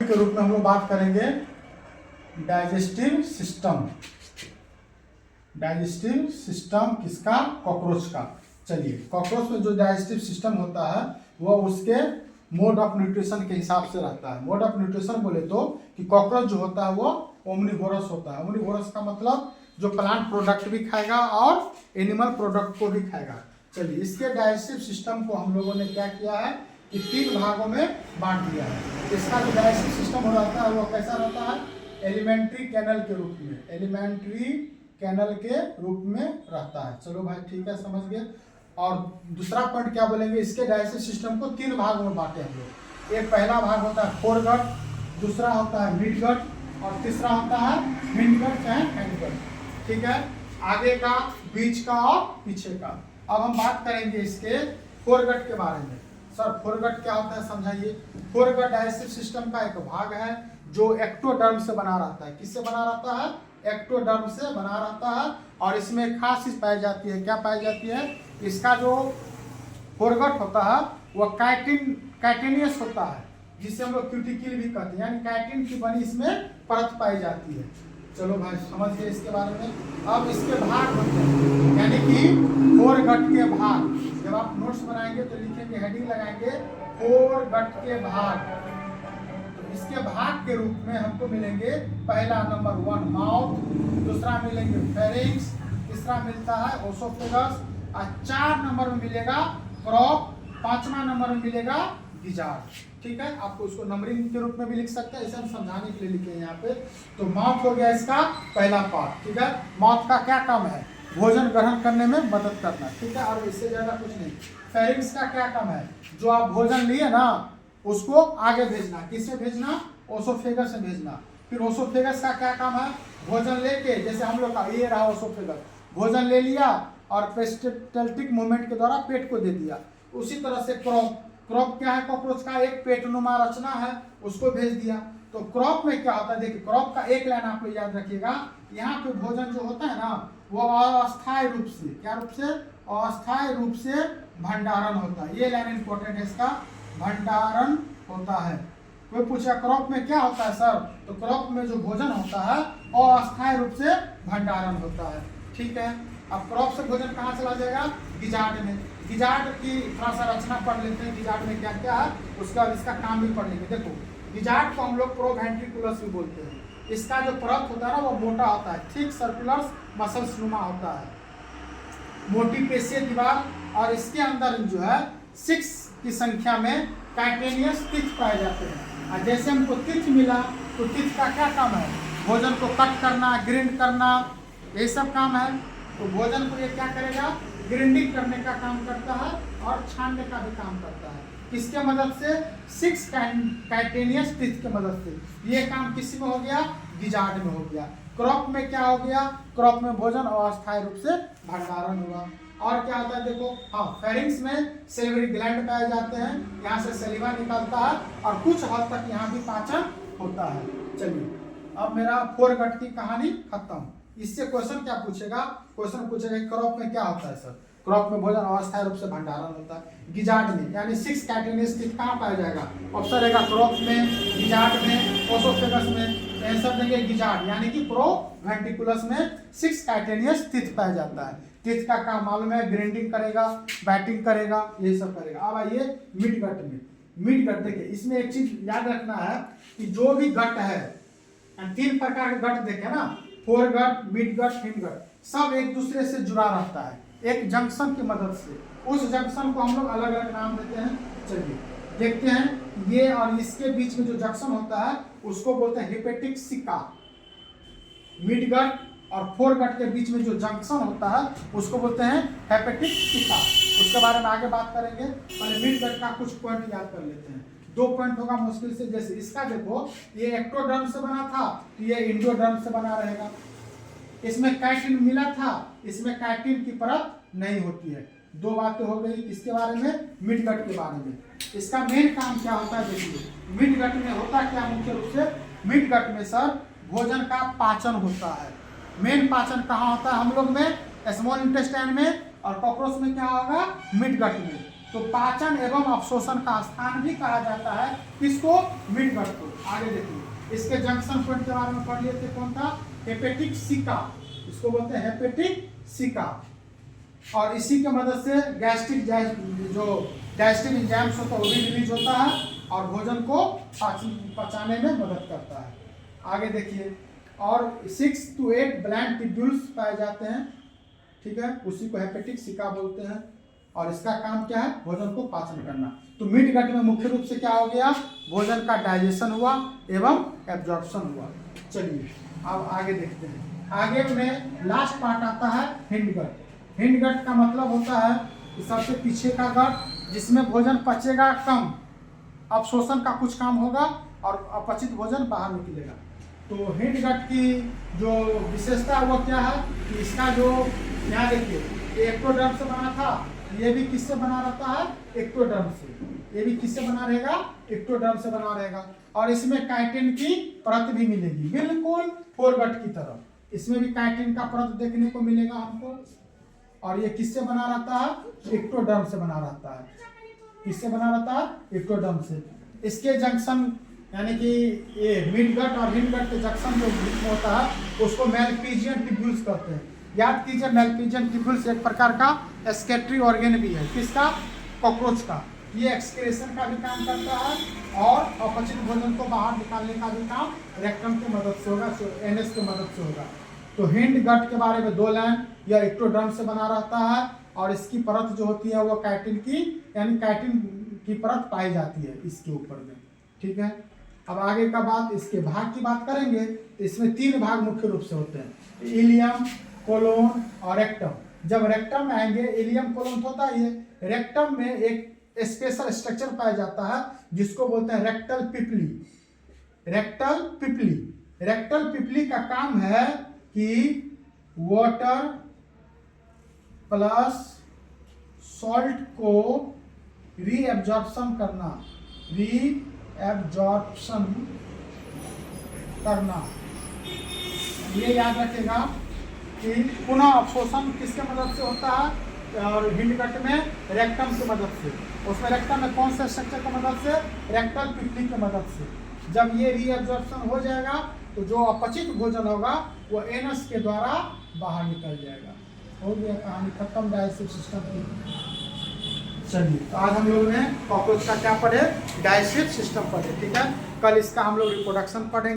के रूप में हम लोग बात करेंगे डाइजेस्टिव सिस्टम। डाइजेस्टिव सिस्टम किसका? कॉकरोच का। चलिए, कॉकरोच में जो डाइजेस्टिव सिस्टम होता है वह उसके मोड ऑफ न्यूट्रिशन के हिसाब से रहता है। मोड ऑफ न्यूट्रिशन बोले तो कि कॉकरोच जो होता है वो ओमनिवोरस होता है। ओमनिवोरस का मतलब जो प्लांट प्रोडक्ट भी खाएगा और एनिमल प्रोडक्ट को भी खाएगा। चलिए, इसके डाइजेस्टिव सिस्टम को हम लोगों ने क्या किया है कि 3 भागों में बांट दिया है। इसका जो डाइजेस्टिव सिस्टम हो रहता है वो कैसा रहता है? एलिमेंट्री कैनल के रूप में, एलिमेंट्री कैनल के रूप में रहता है। चलो भाई ठीक है, समझ गए। और दूसरा पॉइंट क्या बोलेंगे, इसके डाइजेस्टिव सिस्टम को 3 भागों में बांटे हम लोग। एक पहला भाग होता है फोरगट, दूसरा होता है मिडगट और तीसरा होता है मिडगट चाहे एंडगट। ठीक है, आगे का, बीच का और पीछे का। अब हम बात करेंगे इसके फोरगट के बारे में। सर फोरगट क्या होता है समझाइए। फोरगट डाइजेस्टिव सिस्टम का एक भाग है जो एक्टोडर्म से बना रहता है। किससे बना रहता है? एक्टोडर्म से बना रहता है। और इसमें एक खास चीज पाई जाती है। क्या पाई जाती है? इसका जो फोरगट होता है वह काइटिनियस होता है, जिसे हम लोग क्यूटिकल भी कहते हैं, यानी काइटिन की बनी इसमें परत पाई जाती है। चलो भाई समझ गए इसके बारे में। अब इसके भाग होते हैं, यानी कि फोरगट के भाग। जब आप नोट्स बनाएंगे तो लिखेंगे, हेडिंग लगाएंगे फोरगट के भाग। तो इसके भाग के रूप में हमको मिलेंगे पहला नंबर 1 माउथ, दूसरा मिलेंगे फेरिंक्स, तीसरा मिलता है ओसोफेगस और 4 नंबर में मिलेगा क्रॉप, 5वां नंबर में मिलेगा गिजार्ड। ठीक है, आपको उसको नंबरिंग के रूप में भी लिख सकते हैं, इसे हम समझाने के लिए लिखे हैं यहाँ पे। तो माउथ हो गया इसका पहला पार्ट। ठीक है, माउथ का क्या काम है? भोजन ग्रहण करने में मदद करना। ठीक है, और इससे ज्यादा कुछ नहीं। फेरिंक्स का क्या काम है? जो आप भोजन लिए ना उसको आगे भेजना। किससे भेजना? ओसोफेगस से भेजना। फिर ओसोफेगस का क्या काम है? भोजन लेके, जैसे हम लोग का ये रहा ओसोफेगस, भोजन ले लिया और पेरिस्टाल्टिक मूवमेंट के द्वारा पेट को दे दिया। उसी तरह से क्रॉप, क्रॉप क्या है? कॉकरोच का एक पेटनुमा रचना है, उसको भेज दिया। तो क्रॉप में क्या होता है? देखिए, क्रॉप का एक लाइन आप लोग याद रखिएगा, यहाँ पे भोजन जो होता है ना वो अस्थायी रूप से, क्या रूप से? अस्थायी रूप से भंडारण होता है। ये लाइन इंपॉर्टेंट है, इसका भंडारण होता है। कोई पूछा क्रॉप में क्या होता है सर? तो क्रॉप में जो भोजन होता है अस्थायी रूप से भंडारण होता है। ठीक है, अब क्रॉप से भोजन कहाँ चला जाएगा? गिजार्ड में। गिजार्ड की थोड़ा सा रचना पढ़ लेते हैं, गिजार्ड में क्या क्या है, उसका इसका काम भी पढ़ लेंगे। देखो, गिजार्ड को हम लोग प्रोवेंट्रिकुलस भी बोलते हैं। इसका जो परत होता है ना वो मोटा होता है, थिक सर्कुलर मसल्स नुमा होता है, मोटी पेशीय दीवार। और इसके अंदर जो है 6 की संख्या में काइटेनियस टिथ पाए जाते हैं। और जैसे हमको टिथ मिला तो टिथ का क्या काम है? भोजन को कट करना, ग्रिंड करना, यही सब काम है। तो भोजन को ये क्या करेगा? ग्रिंडिंग करने का काम करता है और छानने का भी काम करता है। किसके मदद से? 6 काइटेनियस टिथ के मदद से। ये काम किसी में हो गया? गिजार्ड में हो गया। क्रॉप में क्या हो गया? क्रॉप में भोजन अस्थायी रूप से भंडारण हुआ। और क्या होता है देखो, हाँ, फेरिंक्स में सेलिवरी ग्लैंड पाए जाते हैं, यहाँ से सलीवा निकलता है और कुछ हद तक यहाँ भी पाचन होता है। चलिए, अब मेरा फोरगट की कहानी खत्म। इससे क्वेश्चन क्या पूछेगा? क्वेश्चन पूछेगा कि क्रॉप में क्या होता है सर? क्रॉप में भोजन अस्थायी रूप से भंडारण होता है। गिजार्ड में, यानी 6 काइटेनियस टिथ कहाँ पाया जाएगा? ऑप्शन रहेगा क्रॉप में, गिजार्ड में, ओसोफेगस में। आंसर देंगे गिजार्ड, यानी कि प्रोवेंट्रिकुलस में 6 काइटेनियस टिथ पाया जाता है। टिथ का काम मालूम है, ग्राइंडिंग करेगा, बैटिंग करेगा, यही सब करेगा। अब आइए मिडगट में। मिडगट देखिए, इसमें एक चीज याद रखना है कि जो भी गट है, 3 प्रकार के गट देखे ना, फोरगट, मिडगट, हिंडगट, सब एक दूसरे से जुड़ा रहता है एक जंक्शन की मदद से। उस जंक्शन को हम लोग अलग अलग नाम देते हैं। चलिए देखते हैं, ये और इसके बीच में जो जंक्शन होता है उसको बोलते हैं हेपेटिक सिका। मिडगट और फोरगट के बीच में जो जंक्शन होता है उसको बोलते हैं हेपेटिक सिका। उसके बारे में आगे बात करेंगे, पहले मिडगट का कुछ पॉइंट याद कर लेते हैं। 2 पॉइंट होगा मुश्किल से। जैसे इसका देखो, ये एक्टोडर्म से बना था तो ये इंडोडर्म से बना रहेगा। इसमें काइटिन मिला था, इसमें काइटिन की परत नहीं होती है। 2 बातें हो गई किसके बारे में? मिडगट के बारे में। इसका मेन काम क्या होता है देखिए, मिडगट में होता क्या मुख्य रूप से? मिडगट में सर भोजन का पाचन होता है। मेन पाचन कहाँ होता है हम लोग में? स्मॉल इंटेस्टाइन में। और कॉकरोच में क्या होगा? मिडगट में। तो पाचन एवं अवशोषण का स्थान भी कहा जाता है किसको, मिडगट को। आगे देखिए इसके जंक्शन पॉइंट के बारे में पढ़ लिए थे, कौन था, हेपेटिक सिका, इसको बोलते हैं हेपेटिक सिका। और इसी की मदद से गैस्ट्रिक जो डाइजेस्टिव एंजाइम्स होता है वो भी रिलीज होता है और भोजन को पचाने में मदद करता है। आगे देखिए, और 6 to 8 ब्लैंक ट्यूब्यूल्स पाए जाते हैं, ठीक है, उसी को हेपेटिक सिका बोलते हैं। और इसका काम क्या है, भोजन को पाचन करना। तो मिड गट में मुख्य रूप से क्या हो गया, भोजन का डाइजेशन हुआ एवं एब्जॉर्प्शन हुआ। चलिए अब आगे देखते हैं। आगे में लास्ट पार्ट आता है हिंडगट। हिंडगट का मतलब होता है कि सबसे पीछे का गट जिसमें भोजन पचेगा कम, अवशोषण का कुछ काम होगा और अपचित भोजन बाहर निकलेगा। तो हिंडगट की जो विशेषता है वो क्या है कि इसका जो, यहाँ देखिए एक्टोडर्म से बना था, ये भी किससे बना रहता है, एक्टोडर्म से। ये भी किससे बना रहेगा, एक्टोडर्म से बना रहेगा। और इसमें काइटिन की परत भी मिलेगी, बिल्कुल फोरगट की तरह। इसमें भी काइटिन का परत देखने को मिलेगा हमको। और ये किससे बना रहता है, एक्टोडर्म से बना रहता है। किससे बना रहता है, एक्टोडर्म से। इसके जंक्शन यानी कि ये मिडगट और हिंडगट के जंक्शन जो होता है उसको मैलपीजियन ट्यूब्यूल्स कहते हैं। याद कीजिए, मैलपीजियन ट्यूब्यूल्स एक प्रकार का एक्सक्रीटरी ऑर्गन भी है, किसका, कॉकरोच का। ये एक्सक्रीशन का भी काम करता है और अपचित भोजन को बाहर निकालने का भी काम रेक्टम की मदद से होगा, एनएस की मदद से होगा। तो हिंडगट के बारे में 2 लाइन, यह एक्टोडर्म से बना रहता है और इसकी परत जो होती है वो काइटिन की, यानी काइटिन की परत पाई जाती है इसके ऊपर में, ठीक है। अब आगे का बात, इसके भाग की बात करेंगे तो इसमें 3 भाग मुख्य रूप से होते हैं, इलियम, कोलोन और रेक्टम। जब रेक्टम में आएंगे, इलियम कोलोन होता है, ये रेक्टम में एक स्पेशल स्ट्रक्चर पाया जाता है जिसको बोलते हैं रेक्टल पिपली। रेक्टल पिपली, रेक्टल पिपली का काम है कि वाटर प्लस सॉल्ट को रीएब्जॉर्प्शन करना, रीएब्जॉर्प्शन करना। ये याद रखेगा कि पुनः अवशोषण किसके मदद से होता है, और हिंडगट में रेक्टम की मदद से। उसमें रेक्टम में कौन से स्ट्रक्चर की मदद से, रेक्टल पिपली की मदद से। जब ये रीएब्जॉर्प्शन हो जाएगा तो जो अपचित भोजन होगा वो एनस के द्वारा बाहर निकल जाएगा। हो गया कहानी खत्म डाइजेस्टिव सिस्टम की। चलिए, तो आज हम लोग ने कॉकरोच का क्या पढ़े, डाइजेस्टिव सिस्टम पढ़े, ठीक है। कल इसका हम लोग रिप्रोडक्शन पढ़ेंगे।